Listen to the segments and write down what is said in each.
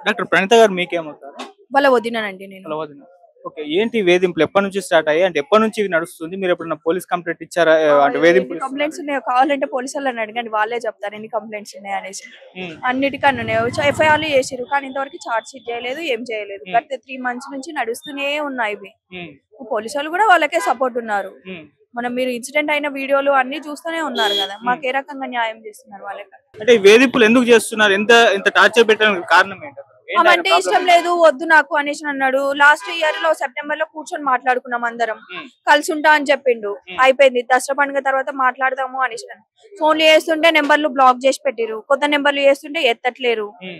Doctor Praneetha గారు మీకేమవుతారు? వాళ్ళ వదిననండి నేను. వాళ్ళ వదిన. ఓకే. ఏంటి వేధింపులు ఎప్పటి నుంచి స్టార్ట్ అయ్యాయి? అంటే ఎప్పటి నుంచి ఇవి నడుస్తుంది? మీరు ఎప్పుడైనా పోలీస్ కంప్లైంట్ ఇచ్చారా? అంటే ఎన్ని వేధింపులు కంప్లైంట్స్ ఇస్తున్నారని? ఉన్నాయో కావాలంటే పోలీసు వాళ్ళని అడగండి, వాళ్ళే చెప్తారు ఎన్ని కంప్లైంట్స్ ఉన్నాయి అనేసి. హ్మ్. అన్నిటికన్నా ఉన్నాయి. ఎఫ్ఐఆర్లు చేసిర్రు కానీ ఇంతవరకు చార్జ్ షీట్ చేయలేదు, ఏం చేయలేదు. హ్మ్. గత 3 months నుంచి నడుస్తూనే ఉన్నాయి ఇవి. హ్మ్. పోలీసు వాళ్ళు కూడా వాళ్ళకే సపోర్ట్ ఉన్నారు. హ్మ్. మనం మీరు ఇన్సిడెంట్ అయిన వీడియోలు అన్ని చూస్తూనే ఉన్నారు కదా, హ్మ్. మాకు ఏ రకంగా న్యాయం చేస్తున్నారు వాళ్ళకి? అంటే ఈ వేధింపులు ఎందుకు చేస్తున్నారు? ఇంత టార్చర్ పెట్టడానికి కారణం ఏంటి అసలు? ఏంటి ఆయన ఆమంటే ప్రాబ్లమ్ ఇష్టం ఏంటి? లేదు, వద్దు నాకు అనేసి అన్నాడు. లాస్ట్ ఇయర్ లో సెప్టెంబర్ లో కూర్చొని మాట్లాడుకున్నాం అందరం, హ్మ్. కలిసి ఉంటా అని చెప్పిండు. హ్మ్. అయిపోయింది, దసరా పండుగ తర్వాత మాట్లాడదాము అనేసి అన్నాడు. ఫోన్లు చేస్తుంటే నెంబర్లు బ్లాక్ చేసి పెట్టిరు, కొత్త నెంబర్లు చేస్తుంటే ఎత్తట్లేరు. హ్మ్.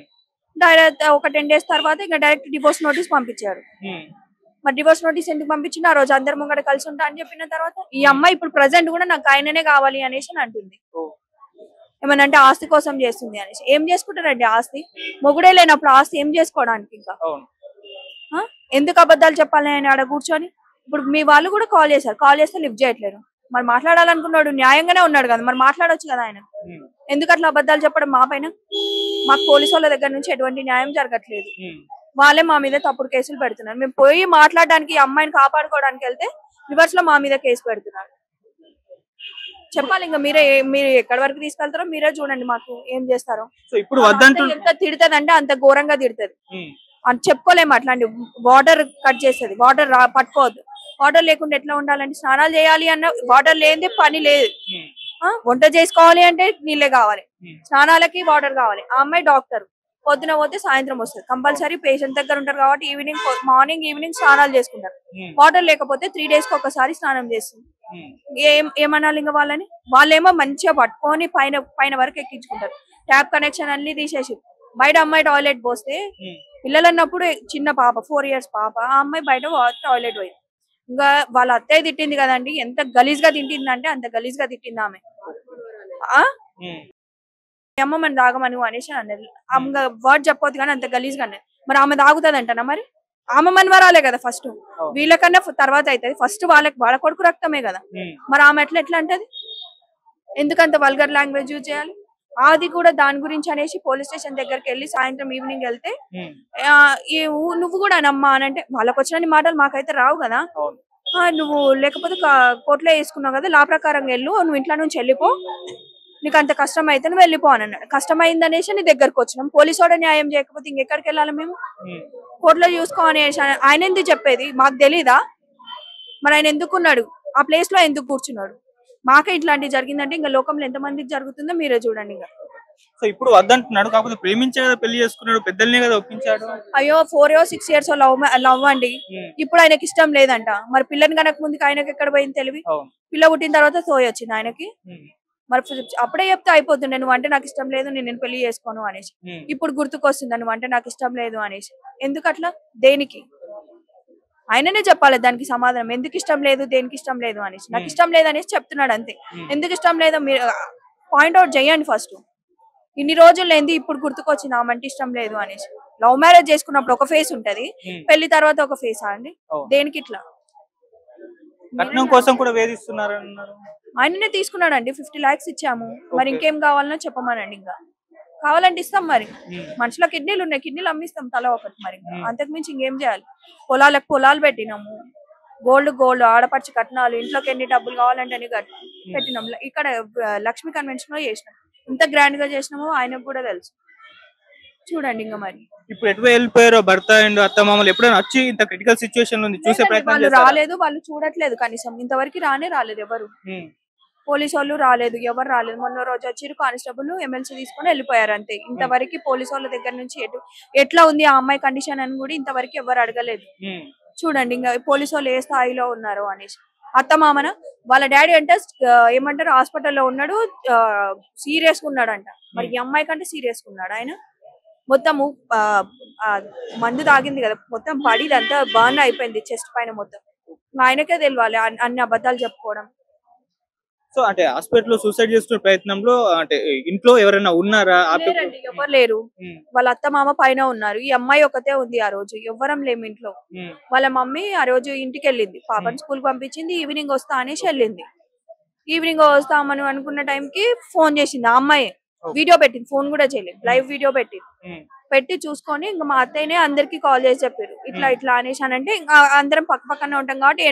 డైరెక్ట్ ఒక 10 days తర్వాత ఇంకా డైరెక్ట్ డివోర్స్ నోటీస్ పంపించారు. హ్మ్. మరి డివోర్స్ నోటీస్ ఎందుకు పంపించిండు? ఆ రోజు అందరి ముంగట కలిసి ఉంటా అని చెప్పిన తర్వాత ఈ హ్మ్. అమ్మాయి ఇప్పుడు ప్రెసెంట్ కూడా నాకు ఆయననే కావాలి అనేసి అని అంటుంది. ఓహ్! ఏమన్నా అంటే ఆస్తి కోసం చేస్తుంది అనేసి. ఏం చేసుకుంటారండి ఆస్తి? మొగుడే లేనప్పుడు ఆస్తి ఏం చేసుకోవడానికి ఇంకా? అవును. ఆ? ఎందుకు అబద్ధాలు చెప్పాలి ఆయన ఆడ కూర్చొని? ఇప్పుడు మీ వాళ్ళు కూడా కాల్ చేశారు, కాల్ చేస్తే లిఫ్ట్ చేయట్లేరు. మరి మాట్లాడాలనుకున్నాడు, న్యాయంగానే ఉన్నాడు కదా, మరి మాట్లాడొచ్చు కదా ఆయన. హ్మ్. ఎందుకు అట్లా అబద్ధాలు చెప్పడం మా పైన? మాకు పోలీసు వాళ్ళ దగ్గర నుంచి ఎటువంటి న్యాయం జరగట్లేదు. హ్మ్. వాళ్ళే మా మీద తప్పుడు కేసులు పెడుతున్నారు. మేము పోయి మాట్లాడడానికి, ఈ అమ్మాయిని కాపాడుకోవడానికి వెళ్తే రివర్స్ లో మా మీద కేసు పెడుతున్నారు. చెప్పాలి ఇంకా మీరే, మీరు ఎక్కడి వరకు తీసుకెళ్తారో మీరే చూడండి, మాకు ఏం చేస్తారో. సో ఇప్పుడు ఆమె వద్దంటు ఎంత తిడుతుంది అంటే అంత ఘోరంగా తిడుతుంది. హ్మ్. అని చెప్పుకోలేము అట్లాంటి. వాటర్ కట్ చేస్తుంది, వాటర్ పట్టుకోవద్దు. వాటర్ లేకుండా ఎట్లా ఉండాలంటే, స్నానాలు చేయాలి అన్న వాటర్ లేనిదే పని లేదు. హ్మ్. వంట చేసుకోవాలి అంటే నీళ్ళే కావాలి, హ్మ్. స్నానాలకి వాటర్ కావాలి. ఆ అమ్మాయి డాక్టర్, పొద్దున పోతే సాయంత్రం వస్తుంది. కంపల్సరీ పేషెంట్ దగ్గర ఉంటారు కాబట్టి మార్నింగ్ ఈవినింగ్ స్నానాలు చేసుకుంటారు. హ్మ్. వాటర్ లేకపోతే 3 days కి ఒకసారి స్నానం చేస్తుంది. హ్మ్. ఏమనాలి ఇంకా వాళ్ళని? వాళ్ళేమో మంచిగా పట్టుకొని పైన పైన వరకు ఎక్కించుకుంటారు. ట్యాప్ కనెక్షన్ అన్ని తీసేసి బయట అమ్మాయి టాయిలెట్ పోస్తే, హ్మ్. పిల్లలు అన్నప్పుడు చిన్న పాప 4 years పాప, ఆ అమ్మాయి బయట టాయిలెట్ పోయింది. ఇంకా వాళ్ళ అత్తయ్య తిట్టింది కదండి, ఎంత గలీజ్ గా తిట్టిందంటే అంత గలీజ్ గా తిట్టింది ఆమె. ఆ హ్మ్. అమ్మమ్మని తాగమని అనేసి అన్నది. హ్మ్. ఆమె వర్డ్ చెప్పొద్దు కానీ అంత గలీజ్ గా అన్నది. మరి ఆమె తాగుతుందంటనా? మరి ఆమె మనవరాలే కదా ఫస్ట్, అవును. వీళ్ళకన్నా తర్వాత అవుతుంది. ఫస్ట్ వాళ్ళ కొడుకు రక్తమే కదా. హ్మ్. మరి ఆమె ఎట్లా అంటది? ఎందుకంత వల్గర్ లాంగ్వేజ్ యూజ్ చేయాలి? అది కూడా దాని గురించి అనేసి పోలీస్ స్టేషన్ దగ్గరికి వెళ్ళి సాయంత్రం ఈవినింగ్ వెళ్తే, హ్మ్. నువ్వు కూడా నమ్మా అని అంటే, వాళ్ళకి వచ్చిన మాటలు మాకైతే రావు కదా. అవును. నువ్వు లేకపోతే కోర్టులో వేసుకున్నావు కదా, లా ప్రకారంగా వెళ్ళు, నువ్వు ఇంట్లో నుంచి వెళ్ళిపో, నీకు అంత కష్టం అయితే నువ్వు వెళ్ళిపో అని అన్నాడు. కష్టమైంది అనేసి నీ దగ్గరకు వచ్చినాం, పోలీసు వాడు న్యాయం చేయకపోతే ఇంకెక్కడికి వెళ్ళాలి మేము? హ్మ్. కోర్టులో చూసుకో అనేసి ఆయన ఎందుకు చెప్పేది? మాకు తెలీదా? మరి ఆయన ఎందుకున్నాడు ఆ ప్లేస్ లో, ఎందుకు కూర్చున్నాడు? మాకే ఇట్లాంటివి జరిగిందంటే ఇంకా లోకంలో ఎంత మందికి జరుగుతుందో మీరే చూడండి. ఇంకా సో ఇప్పుడు వద్దంటున్నాడు. కాకపోతే ప్రేమించే కదా పెళ్లి చేసుకున్నాడు. పెద్దలనే కదా ఒప్పించాడు. అయ్యో 4 or 6 years లవ్ అండి. హ్మ్. ఇప్పుడు ఆయనకి ఇష్టం లేదంట. మరి పిల్లని కనక ముందుకు ఆయనకి ఎక్కడ పోయింది తెలివి? అవును. పిల్ల పుట్టిన తర్వాత సోయి వచ్చింది ఆయనకి. హ్మ్. మరి అప్పుడే చెప్తే అయిపోతుండే, నువ్వు అంటే నాకు ఇష్టం లేదు, నేను పెళ్లి చేసుకోను అనేసి. హ్మ్. ఇప్పుడు గుర్తుకొస్తుందా నువ్వు అంటే నాకు ఇష్టం లేదు అనేసి? ఎందుకు అట్లా? దేనికి? ఆయననే చెప్పాలి దానికి సమాధానం. ఎందుకు ఇష్టం లేదు, దేనికి ఇష్టం లేదు అనేసి. నాకు హ్మ్. ఇష్టం లేదు అనేసి చెప్తున్నాడు అంతే. హ్మ్. ఎందుకు ఇష్టం లేదో మీరు పాయింట్ అవుట్ చేయండి ఫస్ట్. ఇన్ని రోజులు ఏంది ఇప్పుడు గుర్తుకొచ్చింది ఆమంటే ఇష్టం లేదు అనేసి? లవ్ మ్యారేజ్ చేసుకున్నప్పుడు ఒక ఫేస్ ఉంటది, హ్మ్. పెళ్లి తర్వాత ఒక ఫేసా అండి? అవును. దేనికి ఇట్లా? కట్నం కోసం కూడా వేధిస్తున్నారన్నారు. ఆయననే తీసుకున్నాడండి, 50 lakhs ఇచ్చాము. మరి ఓకే. ఇంకేం కావాలనో చెప్పమనండి. ఇంకా కావాలంటే ఇస్తాం మరి. హ్మ్. మనుషుల కిడ్నీలు ఉన్నాయి, కిడ్నీలు అమ్మిస్తాం తల ఒకటి. మరి హ్మ్. అంతకు మించి ఇంకేం చేయాలి? పొలాలకు పొలాలు పెట్టినాము, గోల్డ్ ఆడపడిచి కట్నాలు, ఇంట్లోకి ఎన్ని డబ్బులు కావాలంటే అన్ని హ్మ్. పెట్టినాం. ఇక్కడ లక్ష్మీ కన్వెన్షన్ లో చేసినాం. ఇంత గ్రాండ్ గా చేసినామో ఆయనకు కూడా తెలుసు. చూడండి ఇంకా మరి. ఇప్పుడు ఎటు వెళ్ళిపోయారో భర్త అండ్ అత్తమామలు ఎప్పుడైనా వచ్చి ఇంత క్రిటికల్ సిచ్యువేషన్ లో ఉంది చూసే లేదండి, ప్రయత్నం వాళ్ళు చేశారా? రాలేదు, వాళ్ళు చూడట్లేదు కనీసం. ఇంతవరకు రాలేదు ఎవరు. హ్మ్. పోలీసు వాళ్ళు రాలేదు, ఎవరు రాలేదు. మొన్న రోజు వచ్చిరు కానిస్టేబుల్, ఎమ్మెల్సీ తీసుకొని వెళ్ళిపోయారు అంతే. హ్మ్. ఇంతవరకు పోలీసు వాళ్ళ దగ్గర నుంచి ఎట్లా ఉంది ఆ అమ్మాయి కండిషన్ అని కూడా ఇంతవరకు ఎవరు అడగలేదు. హ్మ్. చూడండి ఇంకా పోలీసు వాళ్ళు ఏ స్థాయిలో ఉన్నారు అనేసి. అత్తమామన వాళ్ళ డాడీ అంటే ఏమంటారు, హాస్పిటల్లో ఉన్నాడు, సీరియస్ గా ఉన్నాడంట. మరి హ్మ్. ఈ అమ్మాయి కంటే సీరియస్ గా ఉన్నాడు ఆయన. మొత్తము ఆ, ఆ, మందు తాగింది కదా, మొత్తం పడి ఇదంతా బర్న్ అయిపోయింది చెస్ట్ పైన మొత్తం. ఆయనకే తెలియాలి అన్ని అబద్ధాలు చెప్పుకోవడం. సో అంటే హాస్పిటల్ సూసైడ్ చేసుకునే ప్రయత్నంలో అంటే ఇంట్లో ఎవరైనా ఉన్నారా? లేరండి, హ్మ్. ఎవరు లేరు. హ్మ్. వాళ్ళ అత్త మామ పైన ఉన్నారు, ఈ అమ్మాయి ఒకతే ఉంది. ఆ రోజు ఎవ్వరం లేము ఇంట్లో. హ్మ్. వాళ్ళ మమ్మీ ఆ రోజు ఇంటికి వెళ్ళింది, హ్మ్. పాపని స్కూల్ పంపించింది, ఈవినింగ్ వస్తా అనేసి ఓకే. వెళ్ళింది. ఈవినింగ్ వస్తామని అనుకున్న టైంకి ఫోన్ చేసింది ఆ అమ్మాయి. ఓకే. వీడియో పెట్టింది, ఫోన్ కూడా చేయలేదు, హ్మ్. లైవ్ వీడియో పెట్టింది. హ్మ్. పెట్టి చూసుకొని ఇంకా మా అత్తయ్యనే అందరికి కాల్ చేసి చెప్పారు ఇట్లా ఇట్లా అనేసి అని అంటే ఇంకా అందరం పక్క పక్కనే ఉంటాం కాబట్టి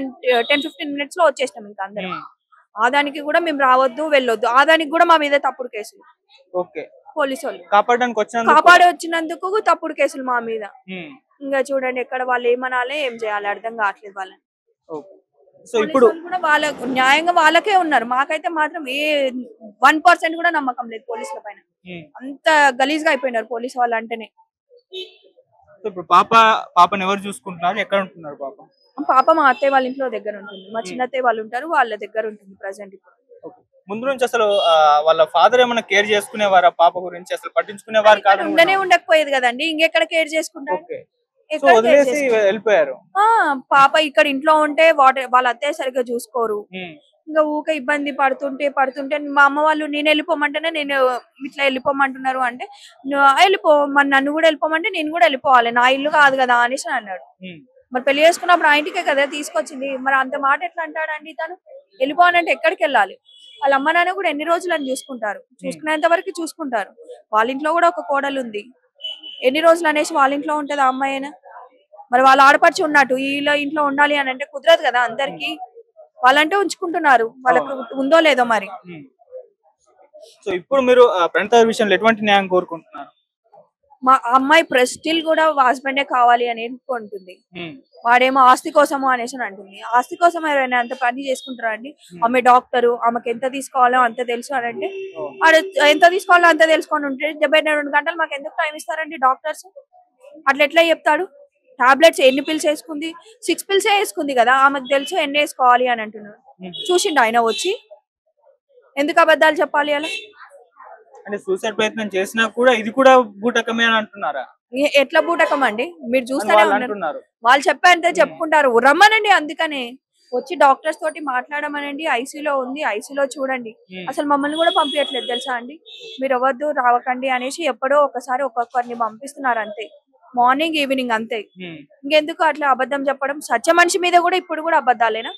10-15 minutes లో వచ్చేసినాం ఇంకా అందరం. ఆదానికి కూడా మేము రావద్దు వెళ్ళొద్దు, ఆదానికి కూడా మా మీద తప్పుడు కేసులు. ఓకే. పోలీసు వాళ్ళు కాపాడడానికి వచ్చినందుకు కాపాడి వచ్చినందుకు తప్పుడు కేసులు మా మీద. ఉమ్. ఇంకా చూడండి ఎక్కడ వాళ్ళు ఏమనాలి ఏం చేయాలి అర్థం కావట్లేదు వాళ్ళని. ఓకే. సో ఇప్పుడు పోలీసు వాళ్ళు కూడా వాళ్ళ న్యాయంగా వాళ్ళకే ఉన్నారు, మాకైతే మాత్రం ఏ 1% కూడా నమ్మకం లేదు పోలీసుల పైన. అంత గలీజ్ గా అయిపోయినారు పోలీసు వాళ్ళు అంటేనే. సో ఇప్పుడు పాపని ఎవరు చూసుకుంటున్నారు, ఎక్కడ ఉంటున్నారు పాప? పాప మా అత్తయ్య వాళ్ళ ఇంట్లో దగ్గర ఉంటుంది, మా చిన్న అత్తయ్య వాళ్ళు ఉంటారు వాళ్ళ దగ్గర ఉంటుంది ప్రెసెంట్ ఇప్పుడు. ముందు నుంచి అసలు వాళ్ళ ఫాదర్ ఏమైనా కేర్ చేసుకునేవారా పాప గురించి? అసలు పట్టించుకునేవారు కాదు. ఉండకపోయేది కదండి, ఇంకెక్కడ కేర్ చేసుకుంటారు. వదిలేసి వెళ్ళిపోయారు. పాప ఇక్కడ ఇంట్లో ఉంటే వాళ్ళ అత్తయ్య సరిగ్గా చూసుకోరు. ఇంకా ఊకే ఇబ్బంది పడుతుంటే మా అమ్మ వాళ్ళు నేను వెళ్ళిపోమంటేనే నేను ఇట్లా వెళ్ళిపోమంటున్నారు అంటే వెళ్ళిపో మరి నన్ను కూడా వెళ్ళిపోమంటే నేను కూడా వెళ్ళిపోవాలి, నా ఇల్లు కాదు కదా అనేసి అన్నాడు. మరి పెళ్లి చేసుకున్నప్పుడు ఆ ఇంటికే కదా తీసుకొచ్చింది, మరి అంత మాట ఎట్లా అంటాడండి తను? వెళ్ళిపోవాలంటే ఎక్కడికి వెళ్ళాలి? వాళ్ళ అమ్మ నాన్న కూడా ఎన్ని రోజులు అని చూసుకుంటారు, చూసుకునేంత వరకు చూసుకుంటారు. వాళ్ళ ఇంట్లో కూడా ఒక కోడలు ఉంది, ఎన్ని రోజులు అనేసి వాళ్ళ ఇంట్లో ఉంటది ఆ అమ్మాయి అయినా? మరి వాళ్ళ ఆడపడిచి ఉన్నట్టు వీళ్ళ ఇంట్లో ఉండాలి అని అంటే కుదరదు కదా అందరికి. వాళ్ళంటే ఉంచుకుంటున్నారు, వాళ్ళకు ఉందో లేదో మరి. సో ఇప్పుడు మీరు ప్రణిత విషయంలో ఎటువంటి న్యాయం కోరుకుంటున్నారు? మా అమ్మాయి స్టిల్ కూడా హస్బెండే కావాలి అని అనుకుంటుంది. వాడేమో ఆస్తి కోసము అనేసి అంటుంది. ఆస్తి కోసం ఎవరైనా అంత పని చేసుకుంటారా అండి? ఆమె డాక్టరు, ఆమెకి ఎంత తీసుకోవాలో అంత తెలుసు అని అంటే ఎంత తీసుకోవాలో అంత తెలుసుకొని ఉంటే 72 గంటలు మాకు ఎందుకు టైం ఇస్తారండి డాక్టర్స్? అట్లా ఎట్లా చెప్తాడు? టాబ్లెట్స్ ఎన్ని పిల్స్ వేసుకుంది? 6 pills వేసుకుంది కదా, ఆమెకు తెలుసు ఎన్ని వేసుకోవాలి అని అంటున్నాడు. చూసిండు ఆయన వచ్చి? ఎందుకు అబద్ధాలు చెప్పాలి అలా? అంటే సూసైడ్ ప్రయత్నం చేసినా కూడా ఇది కూడా బూటకమే అని అంటున్నారా? ఎట్లా బూటకం అండి? మీరు చూస్తూనే ఉన్నారు, వాళ్ళు చెప్పారంటే చెప్పుకుంటారు. రమ్మనండి, అందుకనే వచ్చి డాక్టర్స్ తోటి మాట్లాడమనండి. ఐసీలో ఉంది, ఐసీలో చూడండి. అసలు మమ్మల్ని కూడా పంపించట్లేదు తెలుసా అండి. మీరు ఎవరు రావకండి అనేసి ఎప్పుడో ఒకసారి ఒక్కొక్కరిని పంపిస్తున్నారు అంతే, మార్నింగ్ ఈవినింగ్ అంతే. ఇంకెందుకు అట్లా అబద్ధం చెప్పడం? సత్య మనిషి మీద కూడా ఇప్పుడు కూడా అబద్ధాలేనా?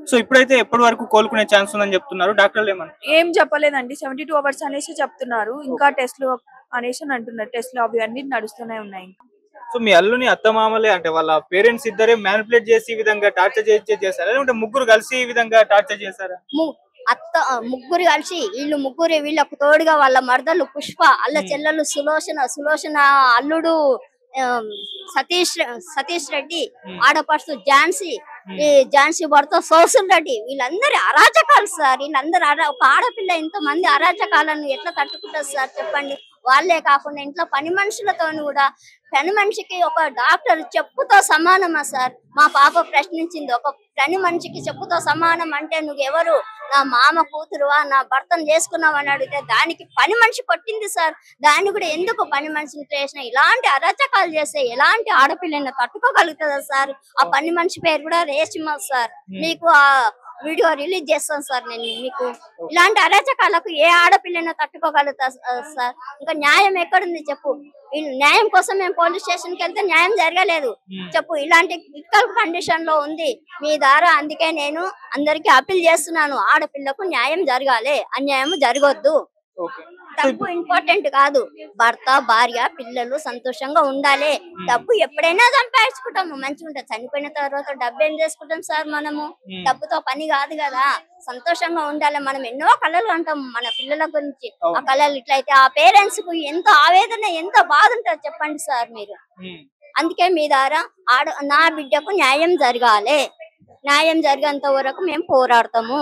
సో ఇప్పుడైతే ఎప్పటి వరకు కోలుకునే ఛాన్స్ ఉందని చెప్తున్నారు డాక్టర్లు? ఏం చెప్పలేదండి, 72 hours అనేసి చెప్తున్నారు. ఇంకా టెస్ట్లు అనేసి అంటున్నారు, టెస్ట్లు అవి అన్ని నడుస్తూనే ఉన్నాయి. సో మీ అల్లుని అత్తమామలే అంటే వాళ్ళ పేరెంట్స్ ఇద్దరే మ్యానిపులేట్ చేసి ఈ విధంగా టార్చర్ చేశారా, లేదంటే ముగ్గురు కలిసి ఈ విధంగా టార్చర్ చేశారా? ముగ్గురు కలిసి, వీళ్ళకు తోడుగా వాళ్ళ మరదలు పుష్ప, అల్ల చెల్లెలు సులోచన అల్లుడు సతీష్ రెడ్డి, ఆడపడుచు ఝాన్సీ భర్త సోసుల్ రెడ్డి, వీళ్ళందరి అరాచకాలు సార్. వీళ్ళందరూ ఒక ఆడపిల్ల ఇంతమంది అరాచకాలను ఎట్లా తట్టుకుంటారు సార్ చెప్పండి? వాళ్ళే కాకుండా ఇంట్లో పని మనుషులతో కూడా, పని మనిషికి ఒక డాక్టర్ చెప్పుతో సమానమా సార్? మా పాప ప్రశ్నించింది, ఒక పని మనిషికి చెప్పుతో సమానం అంటే నువ్వెవరు? నా మామ కూతురువా, నా భర్తను చేసుకున్నావు అని అడిగితే దానికి పని మనిషి కొట్టింది సార్. దాన్ని కూడా ఎందుకు పని మనిషిని చేసిన? ఇలాంటి అరాచకాలు చేస్తే ఎలాంటి ఆడపిల్లని తట్టుకోగలుగుతుందా సార్? ఆ పని మనిషి పేరు కూడా రేష్మ సార్. మీకు ఆ వీడియో రిలీజ్ చేస్తాను సార్ నేను మీకు. ఇలాంటి అరాచకాలకు ఏ ఆడపిల్లని తట్టుకోగలుగుతా సార్? ఇంకా న్యాయం ఎక్కడుంది చెప్పు? న్యాయం కోసం మేము పోలీస్ స్టేషన్ కి వెళ్తే న్యాయం జరగలేదు చెప్పు. ఇలాంటి క్రిటికల్ కండిషన్ లో ఉంది మీ ద్వారా. అందుకే నేను అందరికి అప్పీల్ చేస్తున్నాను, ఆడపిల్లకు న్యాయం జరగాలి, అన్యాయం జరగొద్దు. డబ్బు ఇంపార్టెంట్ కాదు, భర్త భార్య పిల్లలు సంతోషంగా ఉండాలి. డబ్బు ఎప్పుడైనా సంపాదించుకుంటాము, మంచిగా ఉంటుంది. చనిపోయిన తర్వాత డబ్బు ఏం చేసుకుంటాం సార్ మనము? డబ్బుతో పని కాదు కదా, సంతోషంగా ఉండాలి. మనం ఎన్నో కళలు అంటాం మన పిల్లల గురించి. ఆ కళలు ఇట్లయితే ఆ పేరెంట్స్ కు ఎంత ఆవేదన, ఎంత బాధ ఉంటుంది చెప్పండి సార్ మీరు. అందుకే మీ ద్వారా నా బిడ్డకు న్యాయం జరగాలి, న్యాయం జరిగేంత వరకు మేము పోరాడతాము.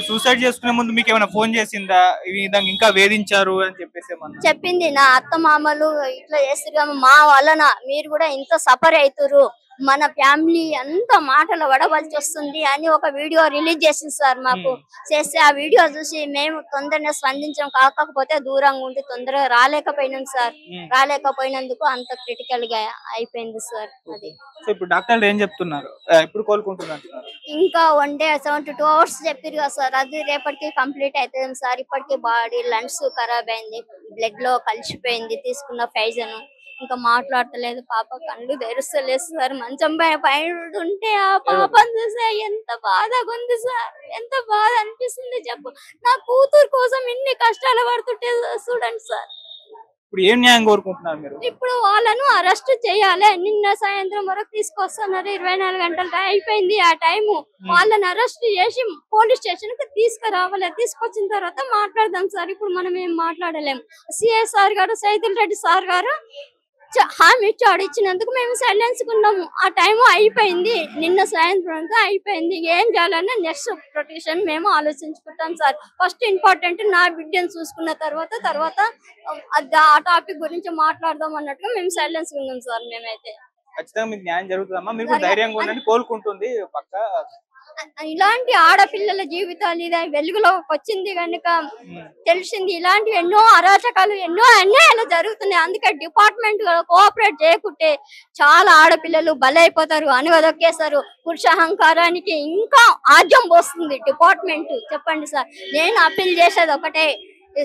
సూసైడ్ చేసుకునే ముందు మీకు ఏమైనా ఫోన్ చేసిందా ఈ విధంగా ఇంకా వేధించారు అని చెప్పేసి? చెప్పింది, నా అత్త మామలు ఇట్లా చేస్తారు, మా వలన మీరు కూడా ఇంత సఫర్ అవుతారు, మన ఫ్యామిలీ అంత మాటలు పడవలసి వస్తుంది అని ఒక వీడియో రిలీజ్ చేసింది సార్ మాకు. చేస్తే ఆ వీడియో చూసి మేము తొందరగా స్పందించాం, కాకపోతే దూరంగా ఉండి తొందరగా రాలేకపోయినాం సార్. రాలేకపోయినందుకు అంత క్రిటికల్ గా అయిపోయింది సార్ అది. ఇప్పుడు డాక్టర్లు ఏం చెప్తున్నారు, ఎప్పుడు కోలుకుంటున్నారు? ఇంకా 1 day 72 hours చెప్పారు కదా సార్, అది రేపటికి కంప్లీట్ అవుతుంది సార్. ఇప్పటికి బాడీ లంగ్స్ ఖరాబ్ అయింది, బ్లడ్ లో కలిసిపోయింది తీసుకున్న ఫైజన్. ఇంకా మాట్లాడతలేదు, పాప కళ్ళు తెరుస్తలేదు సార్. మంచం పైన ఉంటే ఆ పాపను చూసే ఎంత బాధగా ఉంది సార్, ఎంత బాధ అనిపిస్తుంది చెప్పు. నా కూతురు కోసం ఇన్ని కష్టాలు పడుతుంటే చూడండి సార్. ఇప్పుడు ఏం న్యాయం కోరుకుంటున్నారు మీరు? ఇప్పుడు వాళ్ళను అరెస్ట్ చేయాలి. నిన్న సాయంత్రం వరకు తీసుకొస్తున్నారు. 24 గంటలు అయిపోయింది ఆ టైము. వాళ్ళని అరెస్ట్ చేసి పోలీస్ స్టేషన్ కి తీసుకురావాలి. తీసుకొచ్చిన తర్వాత మాట్లాడదాం సార్. ఇప్పుడు మనం ఏం మాట్లాడలేము. సిఐ సార్ గారు, సైదుల్ రెడ్డి సార్ గారు హామీ ఇచ్చాడు. ఇచ్చినందుకు మేము సైలెన్స్ ఉన్నాము. ఆ టైం అయిపోయింది. నిన్న సాయంత్రం అయిపోయింది. ఏం చేయాలని నెక్స్ట్ ప్రొటెక్షన్ మేము ఆలోచించుకుంటాం సార్. ఫస్ట్ ఇంపార్టెంట్ నా బిడ్డను చూసుకున్న తర్వాత ఆ టాపిక్ గురించి మాట్లాడదాం అన్నట్టుగా మేము సైలెన్స్ ఉన్నాం సార్. మేమైతే ఖచ్చితంగా మీకు న్యాయం జరుగుతుందమ్మా. మీరు కూడా ధైర్యంగా ఉండండి, కోలుకుంటుంది పక్క. ఇలాంటి ఆడపిల్లల జీవితాలు ఇదే వెలుగులోకి వచ్చింది కనుక తెలిసింది. ఇలాంటి ఎన్నో అరాచకాలు, ఎన్నో అన్యాయాలు జరుగుతున్నాయి. అందుకే డిపార్ట్మెంట్ కోఆపరేట్ చేయకుంటే చాలా ఆడపిల్లలు బలైపోతారు, అనువదొక్కేస్తారు. పురుష అహంకారానికి ఇంకా ఆజ్యం పోస్తుంది డిపార్ట్మెంట్. చెప్పండి సార్. నేను అప్పీల్ చేసేది ఒకటే,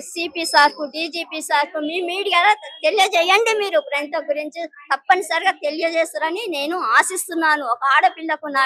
సిపి సార్ కు, డీజీపీ సార్ కు, మీ మీడియా తెలియజేయండి. మీరు ప్రణిత గురించి తప్పనిసరిగా తెలియజేస్తారని నేను ఆశిస్తున్నాను. ఒక ఆడపిల్లకు నా